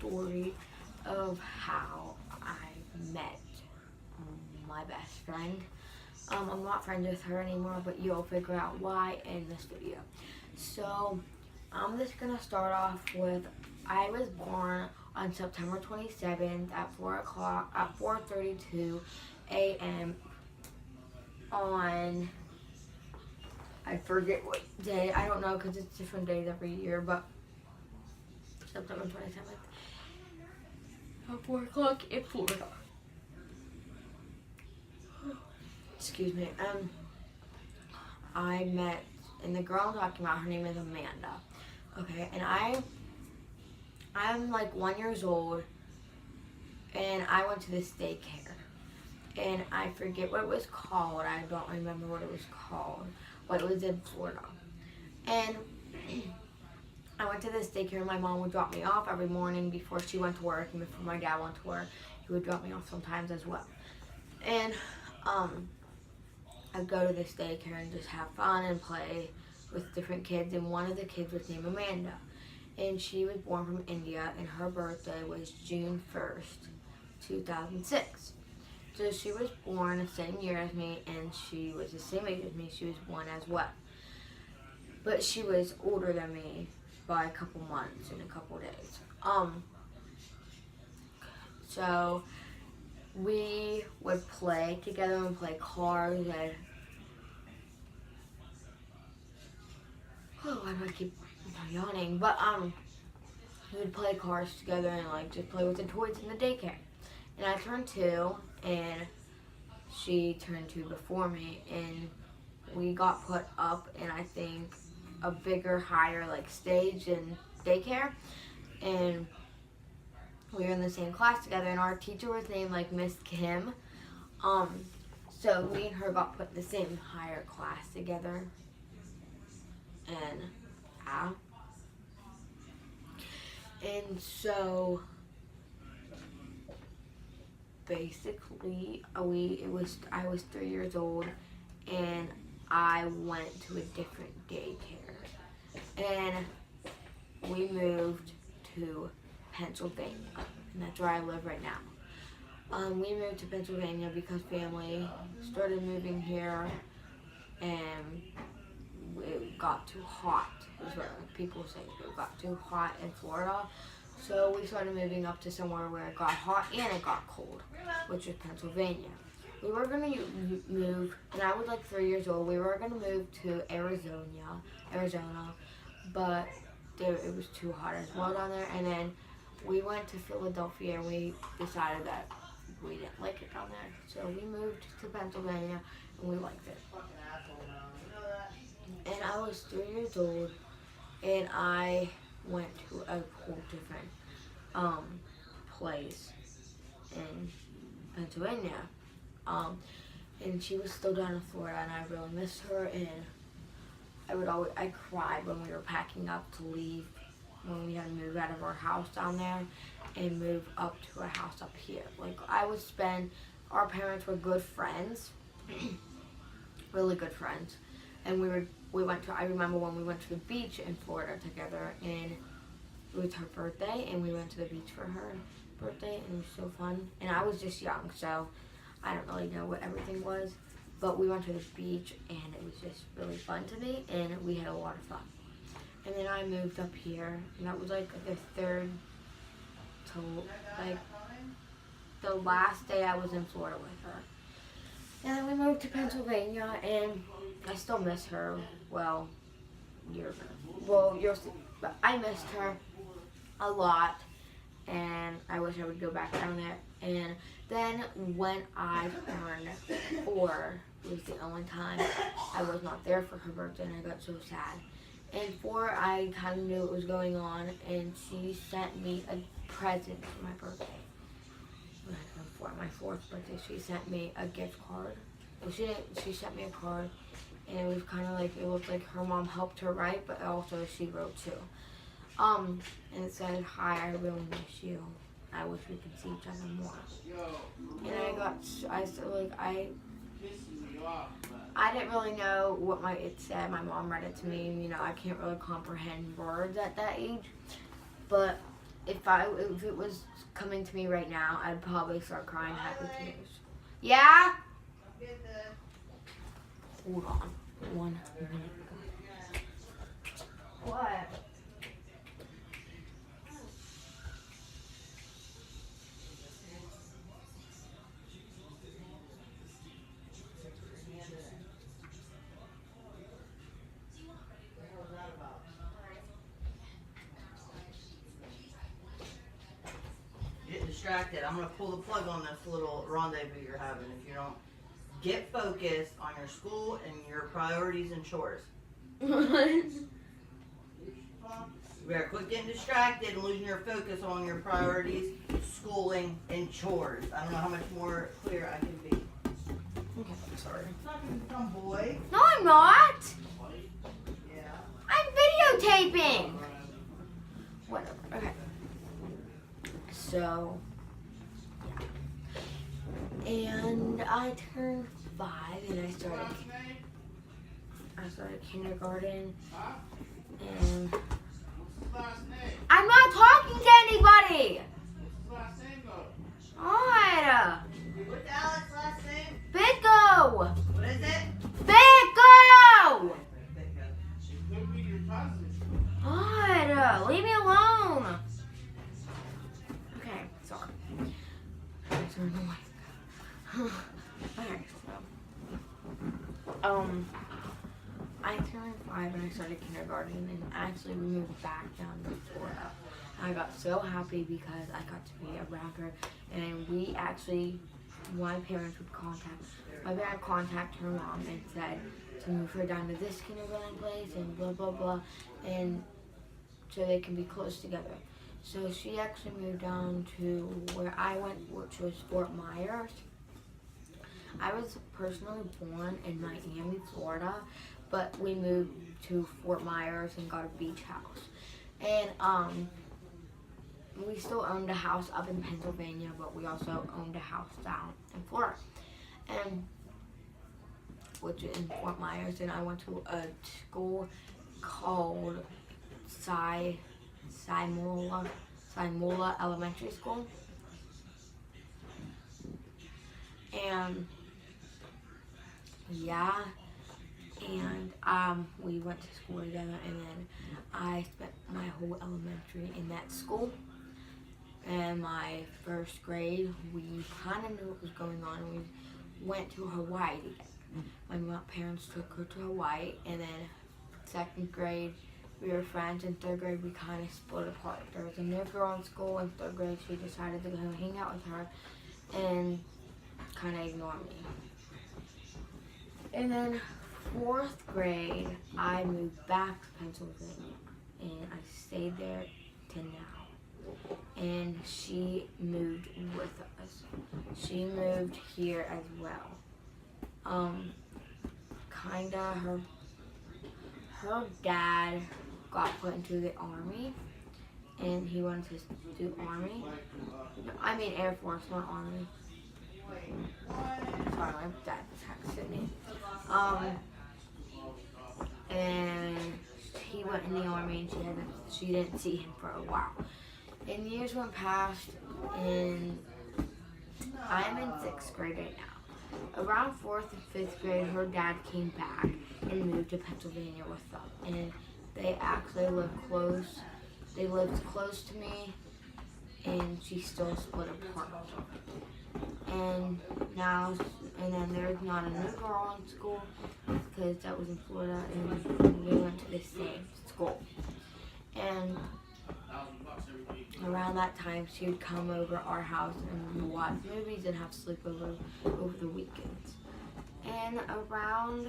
story of how I met my best friend. I'm not friends with her anymore, but you'll figure out why in this video. So, I'm just gonna start off with, I was born on September 27th at 4:32 a.m. on, I forget what day, I don't know because it's different days every year, but September 27th at 4 o'clock in Florida. Excuse me. I met, and the girl I'm talking about, her name is Amanda. Okay, and I'm like 1 year old, and I went to this daycare, and I forget what it was called. I don't remember what it was called, but it was in Florida. And I went to this daycare, and my mom would drop me off every morning before she went to work, and before my dad went to work, he would drop me off sometimes as well. And I'd go to this daycare and just have fun and play with different kids, and one of the kids was named Amanda. And she was born from India, and her birthday was June 1st, 2006. So she was born the same year as me, and she was the same age as me. She was one as well. But she was older than me by a couple months and a couple days. So we would play together and play cars, and why do I keep yawning? But we would play cars together and like just play with the toys in the daycare. And I turned 2, and she turned 2 before me, and we got put up in, I think, a bigger, higher like stage in daycare, and we were in the same class together, and our teacher was named like Miss Kim. So me and her got put in the same higher class together, and so basically I was 3 years old, and I went to a different daycare, and we moved to Pennsylvania, and that's where I live right now. We moved to Pennsylvania because family started moving here, and it got too hot, is what people say. It got too hot in Florida, so we started moving up to somewhere where it got hot and it got cold, which is Pennsylvania. We were going to move, and I was like 3 years old, we were going to move to Arizona, but it was too hot as well down there, and then we went to Philadelphia, and we decided that we didn't like it down there, so we moved to Pennsylvania, and we liked it. And I was 3 years old, and I went to a whole different place in Pennsylvania. And she was still down in Florida, and I really missed her, and I cried when we were packing up to leave, when we had to move out of our house down there and move up to a house up here. Like, our parents were good friends, really good friends, and I remember when we went to the beach in Florida together, and it was her birthday, and we went to the beach for her birthday, and it was so fun. And I was just young, so I don't really know what everything was, but we went to the beach, and it was just really fun to me, and we had a lot of fun. And then I moved up here, and that was like the third to, like, the last day I was in Florida with her. And then we moved to Pennsylvania, and I still miss her. Well, you'll see, but I missed her a lot, and I wish I would go back down there. And then when I turned 4, it was the only time I was not there for her birthday, and I got so sad. And 4, I kind of knew what was going on, and she sent me a present for my birthday. For my 4th birthday, she sent me a gift card. Well, she sent me a card, and it was kind of like, it looked like her mom helped her write, but also she wrote too. And it said, "Hi, I really miss you. I wish we could see each other more." And I didn't really know what it said. My mom read it to me. You know, I can't really comprehend words at that age. But if it was coming to me right now, I'd probably start crying happy tears. Yeah? Hold on. 1 minute. What? Get distracted. I'm going to pull the plug on this little rendezvous you're having if you don't get focused on your school and your priorities and chores. You better quit getting distracted and losing your focus on your priorities, schooling, and chores. I don't know how much more clear I can be. Okay, sorry. It's not going to become boy. No, I'm not. Yeah. I'm videotaping. Whatever. Okay. So, yeah. And I turned 5 and I started kindergarten. And I'm not talking to anybody. What's his last name, though? God. What's Alex's last name? Bicko. What is it? Bicko. It could be your cousin. God, leave me alone. Okay, sorry. Okay, so I turned 5 and I started kindergarten, and actually we moved back down to Florida. I got so happy because I got to be around her, and we actually, my parents would contact her mom and said to move her down to this kindergarten place and blah blah blah, and so they can be close together. So she actually moved down to where I went, which was Fort Myers. I was personally born in Miami, Florida, but we moved to Fort Myers and got a beach house. And we still owned a house up in Pennsylvania, but we also owned a house down in Florida, and which is in Fort Myers. And I went to a school called Simula Elementary School, and yeah, and we went to school together, and then I spent my whole elementary in that school. And my first grade, we kind of knew what was going on, and we went to Hawaii together. My parents took her to Hawaii, and then 2nd grade, we were friends. In 3rd grade, we kind of split apart. There was a new girl in school. In 3rd grade, she decided to go hang out with her and kind of ignore me. And then 4th grade, I moved back to Pennsylvania, and I stayed there to now. And she moved with us. She moved here as well. Her dad got put into the Army, and he wanted to do Army. I mean Air Force, not Army. Sorry, my dad texted me. And he went in the Army, and she didn't see him for a while. And years went past, and I'm in 6th grade right now. Around 4th and 5th grade, her dad came back and moved to Pennsylvania with them. And they actually lived close. They lived close to me, and she still split apart. And then there's not a new girl in school because that was in Florida, and we went to the same school. And around that time, she would come over our house and watch movies and have sleepovers over the weekends. And around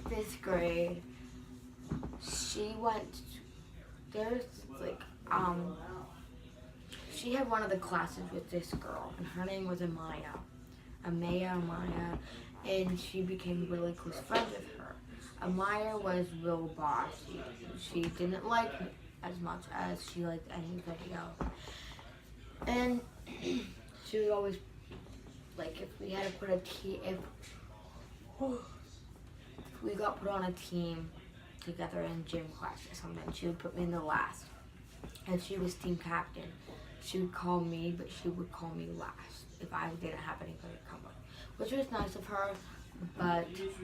5th grade, she had one of the classes with this girl, and her name was Amaya, and she became really close friends with her. Amaya was real bossy. She didn't like me as much as she liked anybody else. And she would always, like, if we had to put a team, if we got put on a team together in gym class or something, she would put me in the last. and she was team captain. She would call me, but she would call me last if I didn't have anybody to come with, which was nice of her. But it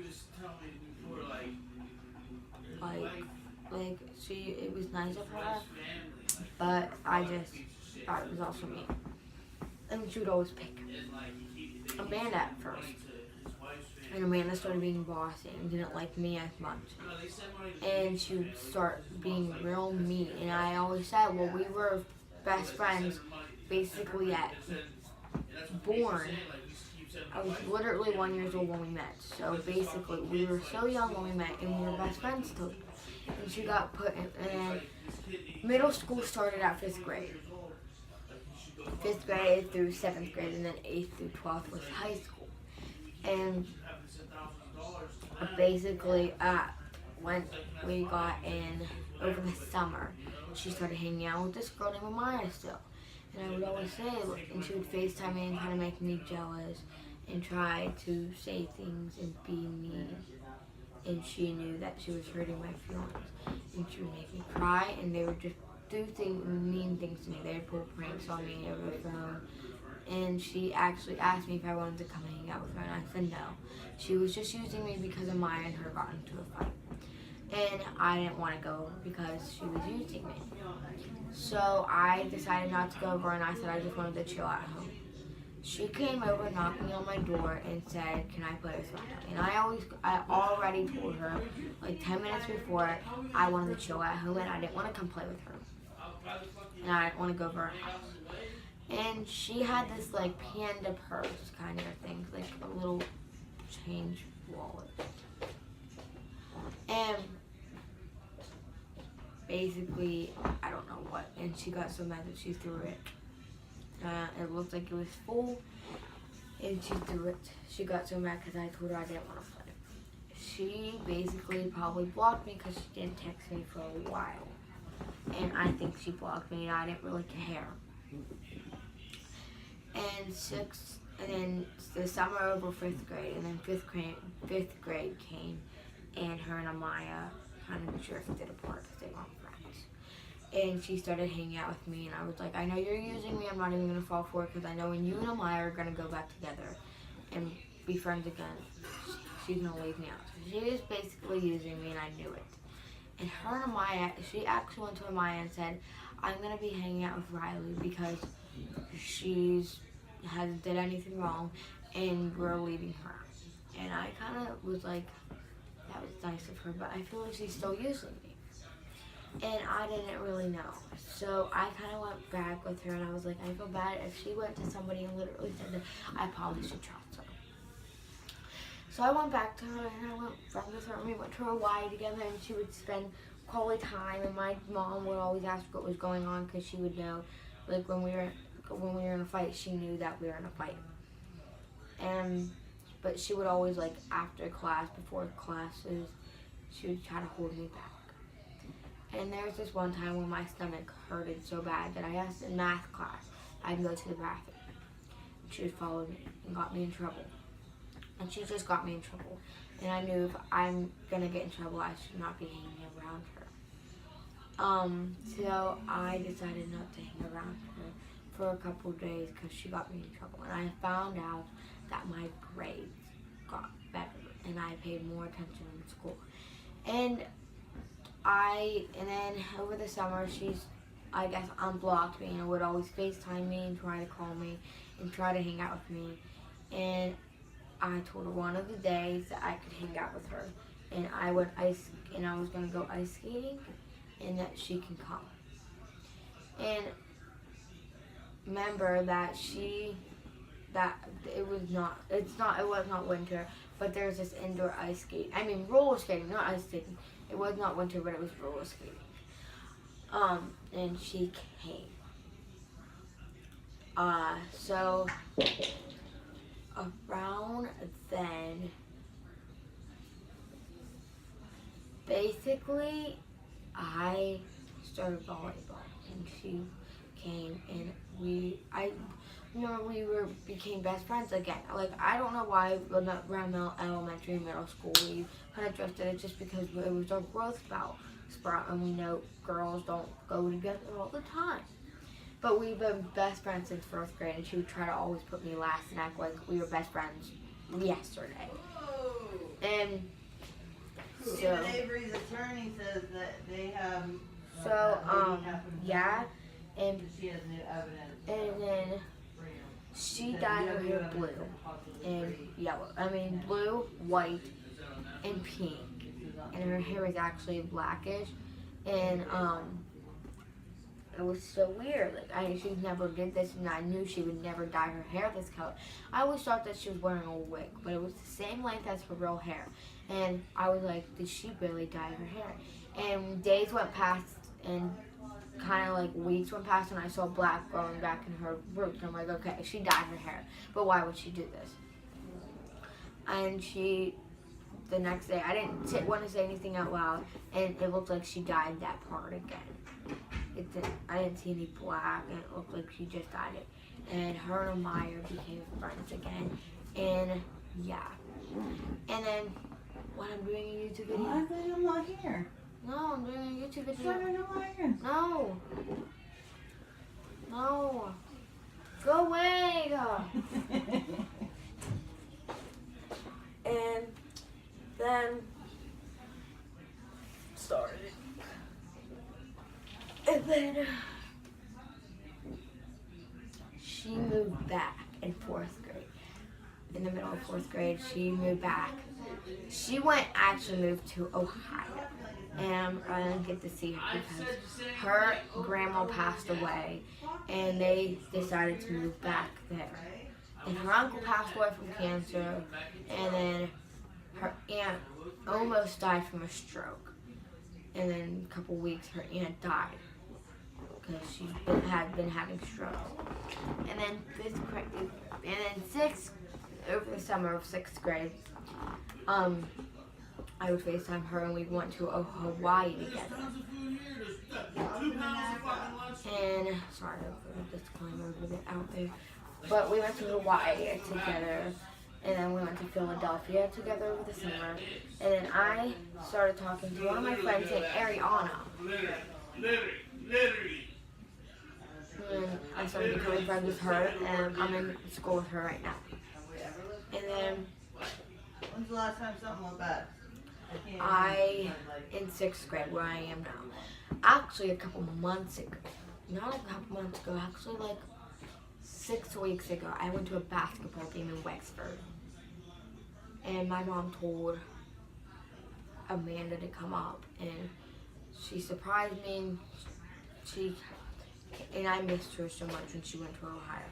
was nice of her. But I just thought it was also me. And she would always pick Amanda at first. And Amanda started being bossy and didn't like me as much. And she would start being real mean. And I always said, well, we were best friends basically at born. I was literally 1 year old when we met. So basically, we were so young when we met, and we were best friends till. And she got put in, and middle school started at 5th grade. 5th grade through 7th grade, and then 8th through 12th was high school. And basically, when we got in over the summer, she started hanging out with this girl named Amaya still. And I would always say, and she would FaceTime me and kind of make me jealous and try to say things and be mean. And she knew that she was hurting my feelings. And she would make me cry, and they would just do mean things to me. They would pull pranks on me over the phone. And she actually asked me if I wanted to come hang out with her, and I said no. She was just using me because Amaya and her got into a fight. And I didn't want to go because she was using me. So I decided not to go over, and I said I just wanted to chill at home. She came over, knocking on my door, and said, "Can I play with you?" And I already told her, like 10 minutes before, I wanted to chill at home, and I didn't want to come play with her. And I didn't want to go over her house. And she had this like panda purse kind of thing, like a little change wallet. And basically, I don't know what, and she got so mad that she threw it. It looked like it was full, and she threw it. She got so mad because I told her I didn't want to play. She basically probably blocked me because she didn't text me for a while. And I think she blocked me, and I didn't really care. And then the summer over 5th grade, and then 5th grade came, and her and Amaya kind of drifted apart because they weren't friends. And she started hanging out with me, and I was like, I know you're using me, I'm not even going to fall for it, because I know when you and Amaya are going to go back together and be friends again, she's going to leave me out. So she was basically using me, and I knew it. And her and Amaya, she actually went to Amaya and said, I'm going to be hanging out with Riley because she hasn't did anything wrong, and we're leaving her. And I kind of was like, that was nice of her, but I feel like she's still using me. And I didn't really know. So I kind of went back with her, and I was like, I feel bad if she went to somebody and literally said that I probably should trust her. So I went back to her, and I went friends with her, and we went to Hawaii together, and she would spend quality time, and my mom would always ask what was going on because she would know, like when we were in a fight, she knew that we were in a fight. But she would always, like, after class, before classes, she would try to hold me back. And there was this one time when my stomach hurted so bad that I asked in math class I'd go to the bathroom. And she would follow me and got me in trouble. And she just got me in trouble. And I knew if I'm going to get in trouble, I should not be hanging around her. So I decided not to hang around her for a couple of days because she got me in trouble. And I found out that my grades got better and I paid more attention in school. And then over the summer, she's, I guess, unblocked me and would always FaceTime me and try to call me and try to hang out with me. And I told her one of the days that I could hang out with her, and I was gonna go ice skating, and that she can come. And remember that it was not winter, but there's this indoor ice skate. I mean roller skating, not ice skating. It was not winter, but it was roller skating. And she came. So around then, basically, I started volleyball, and she came, and we became best friends again. Like, I don't know why around elementary and middle school we kind of drifted. It's just because it was our growth bout. sprout, and we know girls don't go together all the time. But we've been best friends since 1st grade, and she would try to always put me last and act like we were best friends yesterday. And so, Even Avery's attorney says that they have. yeah, and She has new evidence. and then she dyed her hair blue and yellow. I mean, blue, white, and pink. And her hair is actually blackish. And it was so weird. Like, she never did this, and I knew she would never dye her hair this color. I always thought that she was wearing a wig, but it was the same length as her real hair. And I was like, did she really dye her hair? And days went past, and kind of like weeks went past, and I saw black growing back in her roots. And I'm like, okay, she dyed her hair, but why would she do this? And the next day, I didn't want to say anything out loud, and it looked like she dyed that part again. I didn't see any black, and it looked like she just dyed it. And her and Amaya became friends again, and yeah. And then when I'm doing a YouTube video, I thought I'm not here. no, I'm doing a YouTube video. Sorry, I'm not here. No. No. Go away. And then started. And then she moved back in 4th grade. In the middle of 4th grade, she moved back. She actually moved to Ohio. And I didn't get to see her because her grandma passed away, and they decided to move back there. And her uncle passed away from cancer, and then her aunt almost died from a stroke. And then a couple weeks, her aunt died because she had been having strokes. And then over the summer of 6th grade, I would FaceTime her, and we went to Hawaii together. And sorry, I'll put a disclaimer with it out there. But we went to Hawaii together, and then we went to Philadelphia together over the summer. And then I started talking to one of my friends named Ariana. And I started becoming friends with her, and I'm in school with her right now. And then When's the last time something went bad? in 6th grade, where I am now. Actually, a couple months ago, not a couple months ago, actually like 6 weeks ago, I went to a basketball game in Wexford. And my mom told Amanda to come up, and she surprised me. And I missed her so much when she went to Ohio.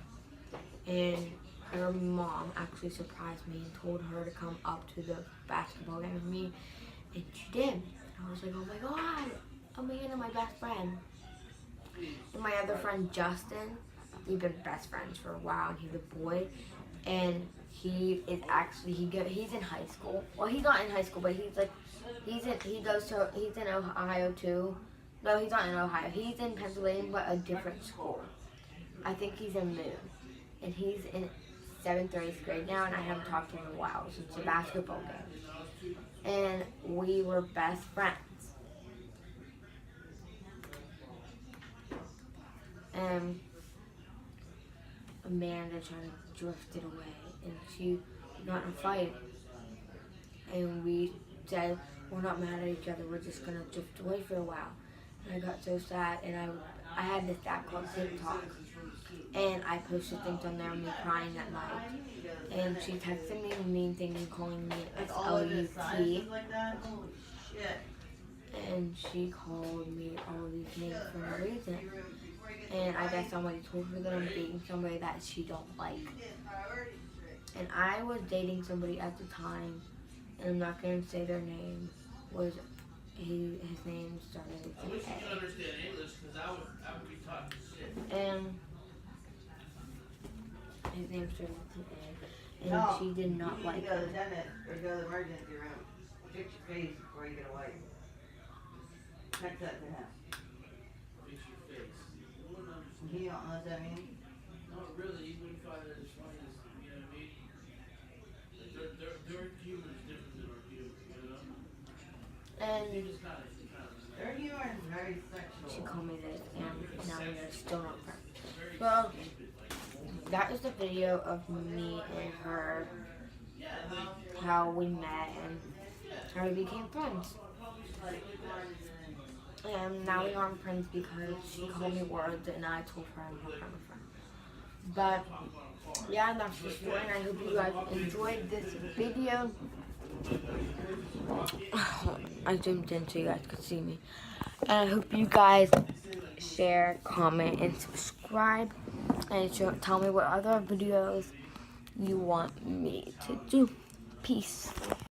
And her mom actually surprised me and told her to come up to the basketball game with me, and she did. And I was like, oh my God, Amanda, my best friend. And my other friend, Justin, we've been best friends for a while, and he's a boy. And he is actually, he's in high school. Well, he's not in high school, but he's in Ohio too. No, he's not in Ohio. He's in Pennsylvania, but a different school. I think he's in Moon. And he's in 7th or 8th grade now, and I haven't talked to him in a while since the basketball game. And we were best friends. And Amanda kind of drifted away, and she got in a fight. And we said, we're not mad at each other, we're just going to drift away for a while. And I got so sad, and I had this app called Tik Tok, and I posted things on there of me crying at night. And she texted me mean things and calling me SLUT. And she called me all these names for no reason. And I guess somebody told her that I'm dating somebody that she don't like. And I was dating somebody at the time, and I'm not going to say their name, his name started with I wish you could understand English, because I would be talking shit. And his name started with an A. And she did not like You go to him. the dentist or go to the emergency room. Fix your face before you get away. Text that to him. Fix your face. You wouldn't understand. He don't know what that means. No, really, you wouldn't find it as funny as, you know what I mean? Like, their humor is different than our humor, you know? And You just kind of Their she called me this, and now we are still not friends. Well, that is the video of me and her, how we met and how we became friends. And now we aren't friends because she called me words and I told her I'm not a friend. But yeah, that's the story, and I hope you guys enjoyed this video. I zoomed in so you guys could see me. And I hope you guys share, comment, and subscribe. And tell me what other videos you want me to do. Peace.